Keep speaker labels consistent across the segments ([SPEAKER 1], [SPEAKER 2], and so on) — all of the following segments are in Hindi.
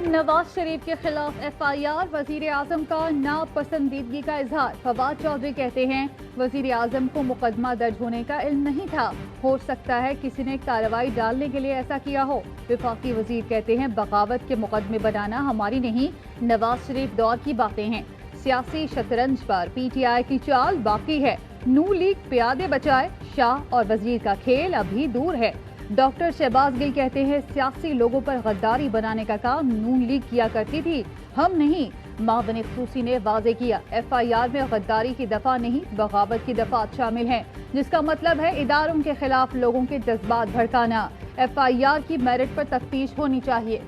[SPEAKER 1] नवाज शरीफ के खिलाफ FIR, वजीर आजम का नापसंदीदगी का इजहार। फवाद चौधरी कहते हैं वजीर आजम को मुकदमा दर्ज होने का इल्म नहीं था, हो सकता है किसी ने कार्रवाई डालने के लिए ऐसा किया हो। विफाकी वजीर कहते हैं बगावत के मुकदमे बनाना हमारी नहीं, नवाज शरीफ दौर की बातें हैं। सियासी शतरंज पर PTI की चाल बाकी है, नून लीग प्यादे बचाए, शाह और वजीर का खेल अभी दूर है। डॉक्टर शहबाज गिल कहते हैं सियासी लोगों पर गद्दारी बनाने का काम नून लीग किया करती थी, हम नहीं। मावन खसूसी ने वाजे किया FIR में गद्दारी की दफा नहीं, बगावत की दफात शामिल हैं, जिसका मतलब है इदारों के खिलाफ लोगों के जज्बात भड़काना। FIR की मेरिट पर तफ्तीश होनी चाहिए।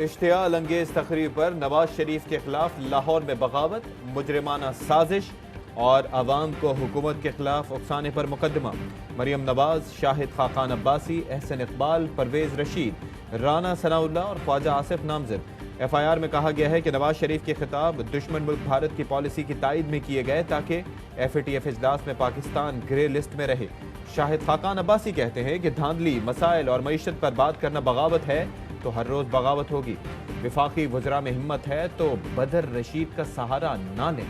[SPEAKER 2] इश्तियाल अंगेज तकरीर पर नवाज शरीफ के खिलाफ लाहौर में बगावत, मुजरिमाना साजिश और अवाम को हुकूमत के खिलाफ उकसाने पर मुकदमा। मरियम नवाज, शाहिद खाकान अब्बासी, एहसन इकबाल, परवेज रशीद, राना सनाउल्लाह और ख्वाजा आसिफ नामजद। FIR में कहा गया है कि नवाज शरीफ के खिताब दुश्मन मुल्क भारत की पॉलिसी की तायद में किए गए ताकि FATF इजलास में पाकिस्तान ग्रे लिस्ट में रहे। शाहिद खाकान अब्बासी कहते हैं कि धांधली, मसाइल और मईशत पर बात करना बगावत है तो हर रोज बगावत होगी। विफाकी वज़रा में हिम्मत है तो बदर रशीद का सहारा ना लें।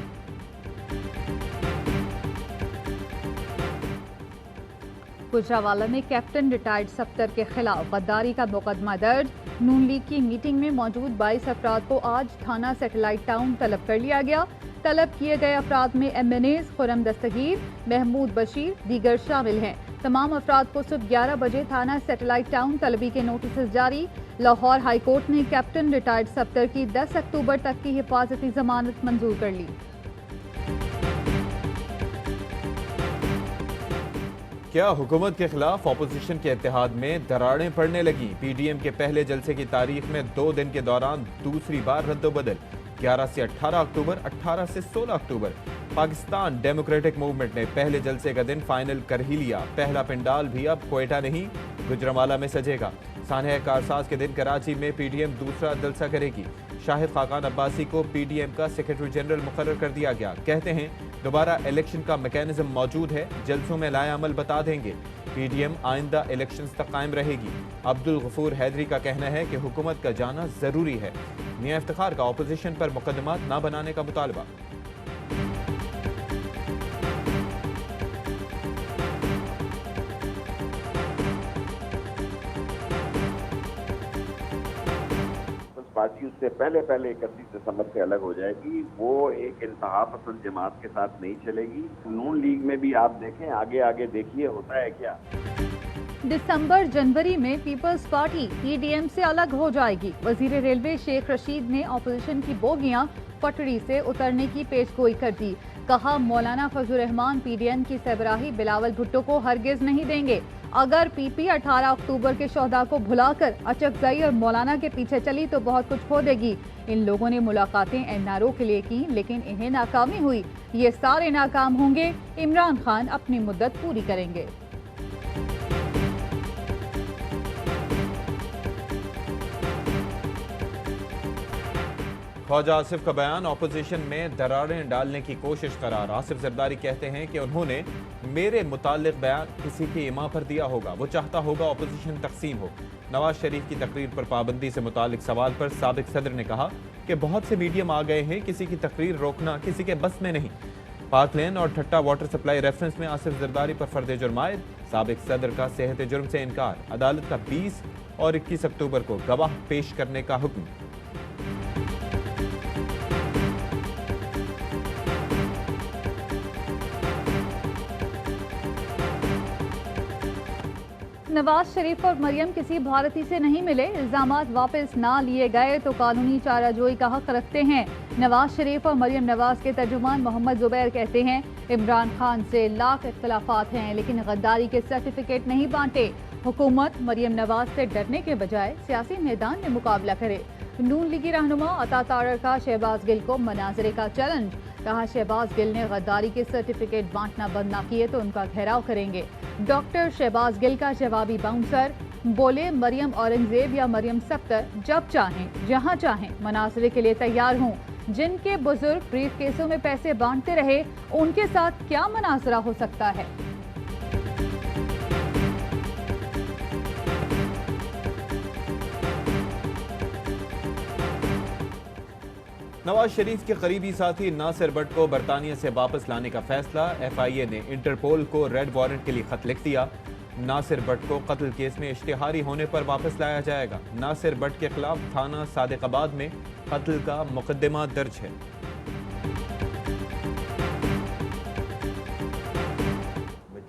[SPEAKER 1] गुजरावाला में कैप्टन रिटायर्ड सफ्तर के खिलाफ गद्दारी का मुकदमा दर्ज। नून लीग की मीटिंग में मौजूद 22 अफराद को आज थाना सैटेलाइट टाउन तलब कर लिया गया। तलब किए गए अफराद में MNAs खुरम दस्तगीर, महमूद बशीर दीगर शामिल हैं। तमाम अफराद को सुबह 11 बजे थाना सैटेलाइट टाउन तलबी के नोटिस जारी। लाहौर हाई कोर्ट ने कैप्टन रिटायर्ड सफ्तर की 10 अक्टूबर तक की हिफाजती जमानत मंजूर कर ली।
[SPEAKER 2] क्या हुकूमत के खिलाफ अपोजिशन के इत्तेहाद में दरारें पड़ने लगी? PDM के पहले जलसे की तारीख में 2 दिन के दौरान दूसरी बार रद्दोबदल। 11 से 18 अक्टूबर, 18 से 16 अक्टूबर। पाकिस्तान डेमोक्रेटिक मूवमेंट ने पहले जलसे का दिन फाइनल कर ही लिया। पहला पिंडाल भी अब क्वेटा नहीं गुजरावाला में सजेगा। सानह कारसाज के दिन कराची में PDM दूसरा जलसा करेगी। शाहिद खाकान अब्बासी को PDM का सेक्रेटरी जनरल मुकर्रर कर दिया गया। कहते हैं दोबारा इलेक्शन का मैकेनिज्म मौजूद है, जलसों में लाए अमल बता देंगे। PDM आइंदा इलेक्शंस तक कायम रहेगी। अब्दुल गफूर हैदरी का कहना है कि हुकूमत का जाना जरूरी है। मियां इफ्तिखार का अपोजिशन पर मुकदमात न बनाने का मुतालबा।
[SPEAKER 3] पार्टी उससे पहले 31 दिसंबर से अलग हो जाएगी। वो एक इंतहा पसंद जमात के साथ नहीं चलेगी। नून लीग में भी आप देखें, आगे आगे देखिए होता है क्या।
[SPEAKER 1] दिसंबर जनवरी में पीपल्स पार्टी PDM से अलग हो जाएगी। वजीर रेलवे शेख रशीद ने अपोजिशन की बोगियां पटड़ी से उतरने की पेशगोई कर दी। कहा मौलाना फजल रहमान PDM की सरबराही बिलावल भुट्टो को हरगिज नहीं देंगे। अगर PP 18 अक्टूबर के शोहदा को भुलाकर अचकजई और मौलाना के पीछे चली तो बहुत कुछ खो देगी। इन लोगों ने मुलाकातें NRO के लिए की, लेकिन इन्हें नाकामी हुई। ये सारे नाकाम होंगे। इमरान खान अपनी मुद्दत पूरी करेंगे।
[SPEAKER 2] ख्वाजा आसिफ का बयान अपोजिशन में दरारें डालने की कोशिश करार। आसिफ जरदारी कहते हैं कि उन्होंने मेरे मुतालिक बयान किसी की इमा पर दिया होगा, वो चाहता होगा अपोजिशन तकसीम हो। नवाज शरीफ की तकरीर पर पाबंदी से मुतालिक सवाल पर साबिक सदर ने कहा कि बहुत से मीडियम आ गए हैं, किसी की तकरीर रोकना किसी के बस में नहीं। पाक लेन और ठट्टा वाटर सप्लाई रेफरेंस में आसिफ जरदारी पर फर्द जुर्म आयद। साबिक सदर का सेहत जुर्म से इनकार। अदालत का 20 और 21 अक्टूबर को गवाह पेश करने का हुक्म।
[SPEAKER 1] नवाज शरीफ और मरियम किसी भारतीय से नहीं मिले, इल्जामात वापस ना लिए गए तो कानूनी चाराजोई का हक रखते हैं। नवाज शरीफ और मरियम नवाज के तर्जुमान मोहम्मद जुबैर कहते हैं इमरान खान से लाख इख्तलाफात हैं, लेकिन गद्दारी के सर्टिफिकेट नहीं बांटे। हुकूमत मरियम नवाज से डरने के बजाय सियासी मैदान में मुकाबला करे। नून लीगी रहनुमा अता तारर का शहबाज गिल को मनाजरे का चैलेंज। कहा शहबाज गिल ने गद्दारी के सर्टिफिकेट बांटना बंद न किए तो उनका घेराव करेंगे। डॉक्टर शहबाज गिल का जवाबी बाउंसर। बोले मरियम औरंगजेब या मरियम सफ्तर जब चाहें जहां चाहें मनाजरे के लिए तैयार हूं। जिनके बुजुर्ग ब्रीफ केसों में पैसे बांटते रहे उनके साथ क्या मनाजरा हो सकता है।
[SPEAKER 2] नवाज शरीफ के करीबी साथी नासिर भट्ट को बरतानिया से वापस लाने का फैसला। FIA ने इंटरपोल को रेड वारंट के लिए खत लिख दिया। नासिर भट्ट को कत्ल केस में इश्तिहारी होने पर वापस लाया जाएगा। नासिर भट्ट के खिलाफ थाना सादिकाबाद में कत्ल का मुकदमा दर्ज है।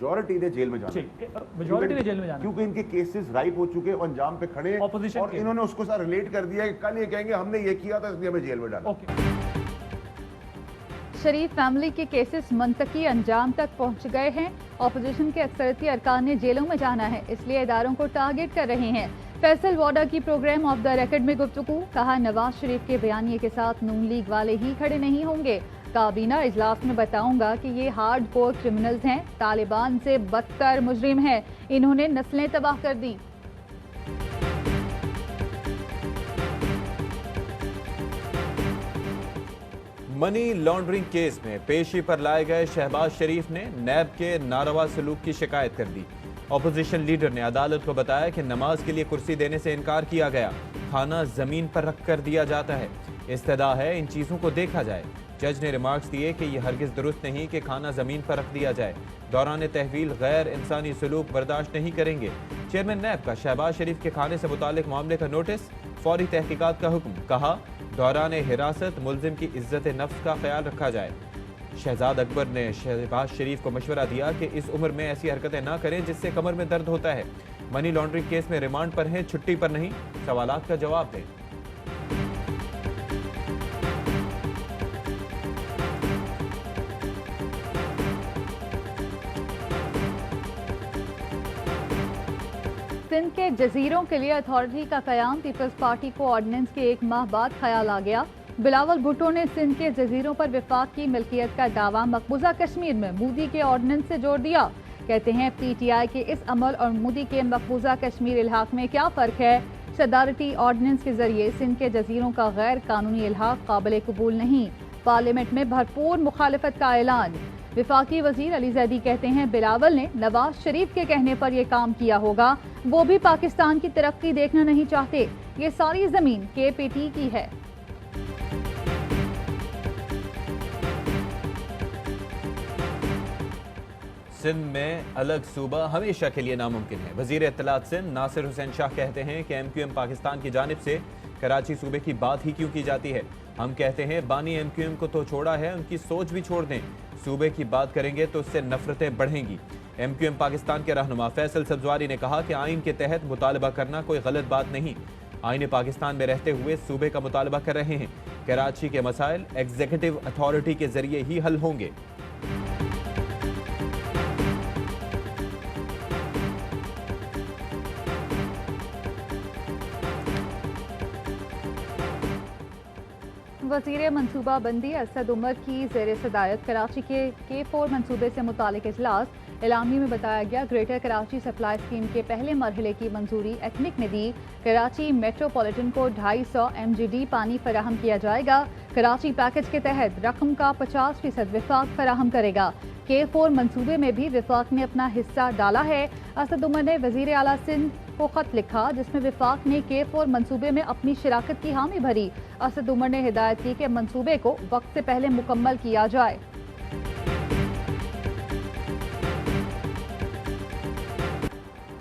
[SPEAKER 4] मेजॉरिटी ने जेल में जाना,
[SPEAKER 5] मेजॉरिटी ने जेल में जाना
[SPEAKER 4] क्योंकि इनके केसेस राइप हो चुके हैं, अंजाम पे खड़े हैं
[SPEAKER 5] Opposition
[SPEAKER 4] और
[SPEAKER 5] के।
[SPEAKER 4] इन्होंने उसको साथ रिलेट कर दिया कि कल ये कहेंगे हमने ये किया था इसलिए हमें जेल में डाला।
[SPEAKER 1] शरीफ फैमिली के केसेस मुंतकी अंजाम तक पहुंच गए हैं। ऑपोजिशन के अक्सरियती अरकान ने जेलों में जाना है, इसलिए इदारों को टारगेट कर रहे हैं। फैसल वाडा की प्रोग्राम ऑफ द रेकॉर्ड में गुफ्तगू, कहा नवाज शरीफ के बयानिए के साथ नून लीग वाले ही खड़े नहीं होंगे। काबीना इजलास में बताऊंगा कि ये हार्ड कोर क्रिमिनल्स हैं, तालिबान से बदतर मुजरिम हैं, इन्होंने नस्लें तबाह कर दी।
[SPEAKER 2] मनी लॉन्ड्रिंग केस में पेशी पर लाए गए शहबाज शरीफ ने नैब के नारवा सलूक की शिकायत कर दी। ऑपोजिशन लीडर ने अदालत को बताया कि नमाज के लिए कुर्सी देने से इनकार किया गया, खाना जमीन पर रख कर दिया जाता है, इस्तदा है इन चीज़ों को देखा जाए। जज ने रिमार्क्स दिए कि यह हरगिज़ दुरुस्त नहीं कि खाना ज़मीन पर रख दिया जाए। दौरान तहवील गैर इंसानी सलूक बर्दाश्त नहीं करेंगे। चेयरमैन नैब का शहबाज शरीफ के खाने से मुतालिक मामले का नोटिस, फौरी तहकीकात का हुक्म। कहा दौरान हिरासत मुलजिम की इज्जत नफ्स का ख्याल रखा जाए। शहजाद अकबर ने शहबाज शरीफ को मशवरा दिया कि इस उम्र में ऐसी हरकतें ना करें जिससे कमर में दर्द होता है। मनी लॉन्ड्रिंग केस में रिमांड पर हैं, छुट्टी पर नहीं, सवालात का जवाब दें।
[SPEAKER 1] सिंध के जजीरों के लिए अथॉरिटी का कयाम, पीपल्स पार्टी को ऑर्डिनेंस के एक माह बाद ख्याल आ गया। बिलावल भुट्टो ने सिंध के जजीरों पर विफाक की मिल्कियत का दावा मकबूजा कश्मीर में मोदी के ऑर्डिनेंस से जोड़ दिया। कहते हैं PTI के इस अमल और मोदी के मकबूजा कश्मीर इल्हाक में क्या फ़र्क है। सदारती ऑर्डिनेंस के जरिए सिंध के जजीरों का गैर कानूनी इल्हाक काबिल कबूल नहीं। पार्लियामेंट में भरपूर मुखालफत का ऐलान। विफाकी वजीर अली जैदी कहते हैं बिलावल ने नवाज शरीफ के कहने पर यह काम किया होगा, वो भी पाकिस्तान की तरक्की देखना नहीं चाहते। ये सारी जमीन KPT की है।
[SPEAKER 2] सिंध में अलग सूबा हमेशा के लिए नामुमकिन है। वजीर इत्तलात सिंध नासिर हुसैन शाह कहते हैं कि MQM पाकिस्तान की जानिब से कराची सूबे की बात ही क्यों की जाती है। हम कहते हैं बानी MQM को तो छोड़ा है, उनकी सोच भी छोड़ दें। सूबे की बात करेंगे तो उससे नफरतें बढ़ेंगी। MQM पाकिस्तान के रहनुमा फैसल सब्जवारी ने कहा कि आइन के तहत मुतालबा करना कोई गलत बात नहीं। आइन पाकिस्तान में रहते हुए सूबे का मुतालबा कर रहे हैं। कराची के मसाइल एग्जीक्यूटिव अथॉरिटी के जरिए ही हल होंगे।
[SPEAKER 1] वज़ीर मनसूबाबंदी असद उमर की ज़ेर सदायत कराची के K4 मनसूबे से मुतालिक इजलास। एलामी में बताया गया ग्रेटर कराची सप्लाई स्कीम के पहले मरहले की मंजूरी एक्मिक ने दी। कराची मेट्रोपॉलिटन को 250 MGD पानी फराहम किया जाएगा। कराची पैकेज के तहत रकम का 50% विफाक फराहम करेगा। K4 मंसूबे में भी विफाक ने अपना हिस्सा डाला है। असद उमर ने वज़ीर आला सिंध को खत लिखा जिसमें विफाक ने K4 मंसूबे में अपनी शिराकत की हामी भरी। असद उमर ने हिदायत की कि मंसूबे को वक्त से पहले मुकम्मल किया जाए।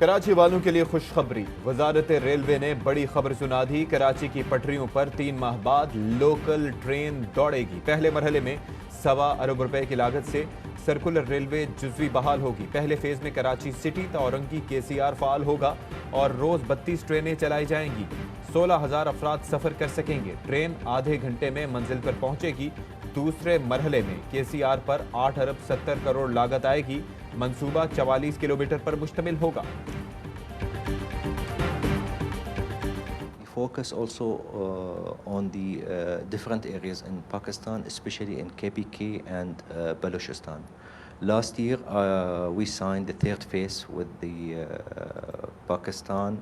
[SPEAKER 2] कराची वालों के लिए खुशखबरी, वजारत रेलवे ने बड़ी खबर सुना दी। कराची की पटरियों पर 3 माह बाद लोकल ट्रेन दौड़ेगी। पहले मरहले में 1.25 अरब रुपए की लागत से सर्कुलर रेलवे जुज़वी बहाल होगी। पहले फेज में कराची सिटी औरंगी KCR फाल होगा और रोज 32 ट्रेनें चलाई जाएंगी। 16,000 अफराद सफर कर सकेंगे। ट्रेन आधे घंटे में मंजिल पर पहुंचेगी। दूसरे मरहले में KCR पर 8 अरब 70 करोड़ लागत आएगी। मंसूबा 44 किलोमीटर पर मुश्तमिल होगा।
[SPEAKER 6] Focus also on the different areas in Pakistan, especially in KPK and Balochistan. Last year, we signed the 3rd phase with the Pakistan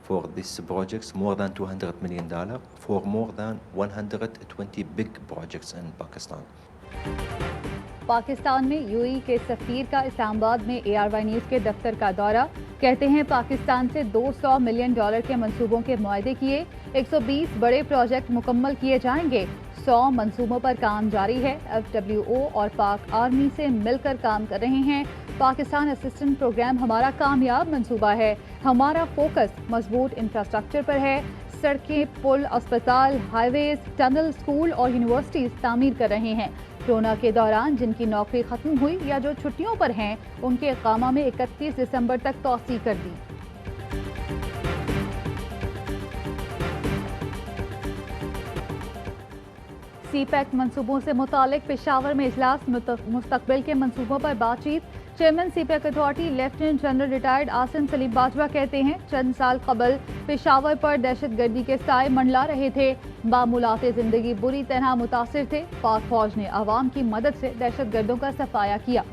[SPEAKER 6] for these projects, more than $200 million for more than 120 big projects in Pakistan.
[SPEAKER 1] Pakistan में UAE के सफीर का इस्लामाबाद में ARY न्यूज़ के दफ्तर का दौरा। कहते हैं पाकिस्तान से $200 मिलियन के मंसूबों के मुआहदे किए, 120 बड़े प्रोजेक्ट मुकम्मल किए जाएंगे। 100 मंसूबों पर काम जारी है। FWO और पाक आर्मी से मिलकर काम कर रहे हैं। पाकिस्तान असिस्टेंट प्रोग्राम हमारा कामयाब मंसूबा है। हमारा फोकस मजबूत इंफ्रास्ट्रक्चर पर है। सड़कें, पुल, अस्पताल, हाईवेज, टनल, स्कूल और यूनिवर्सिटीज तामीर कर रहे हैं। कोरोना के दौरान जिनकी नौकरी खत्म हुई या जो छुट्टियों पर हैं, उनके इकामा में 31 दिसंबर तक तौसी कर दी। CPEC मंसूबों से मुतालिक पेशावर में इजलास, मुस्तकबिल के मंसूबों पर बातचीत। Chairman CPEC authority lieutenant general retired Asim Salim Bajwa कहते हैं चंद साल कबल पेशावर पर दहशतगर्दी के साए मंडला रहे थे। मामूलाते जिंदगी बुरी तरह मुतासिर थे। पाक फौज ने अवाम की मदद से दहशतगर्दों का सफाया किया।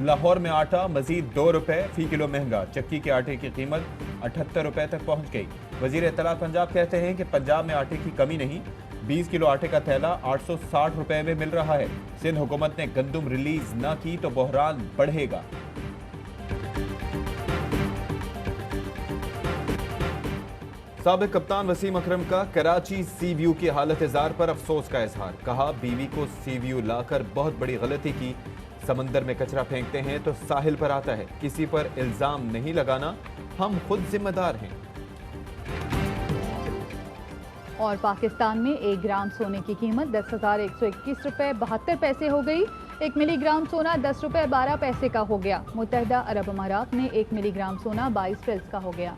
[SPEAKER 2] लाहौर में आटा मजीद ₹2 फी किलो महंगा, चक्की के आटे की कीमत ₹78 तक पहुंच गई। वजीर इत्तलात पंजाब कहते हैं कि पंजाब में आटे की कमी नहीं, 20 किलो आटे का थैला ₹860 में मिल रहा है। सिंध हुकूमत ने गंदम रिलीज न की तो बहरान बढ़ेगा। साबिक कप्तान वसीम अकरम का कराची सी व्यू की हालत इज़ार पर अफसोस का इजहार। कहा बीवी को सी व्यू लाकर बहुत बड़ी गलती की। समंदर में कचरा फेंकते हैं तो साहिल पर आता है। किसी पर इल्जाम नहीं लगाना, हम खुद जिम्मेदार हैं।
[SPEAKER 1] और पाकिस्तान में 1 ग्राम सोने की कीमत 10,121.72 हो गई। 1 मिलीग्राम सोना ₹10.12 का हो गया। मुत्तहदा अरब अमारात में 1 मिलीग्राम सोना 22 फिल्स का हो गया।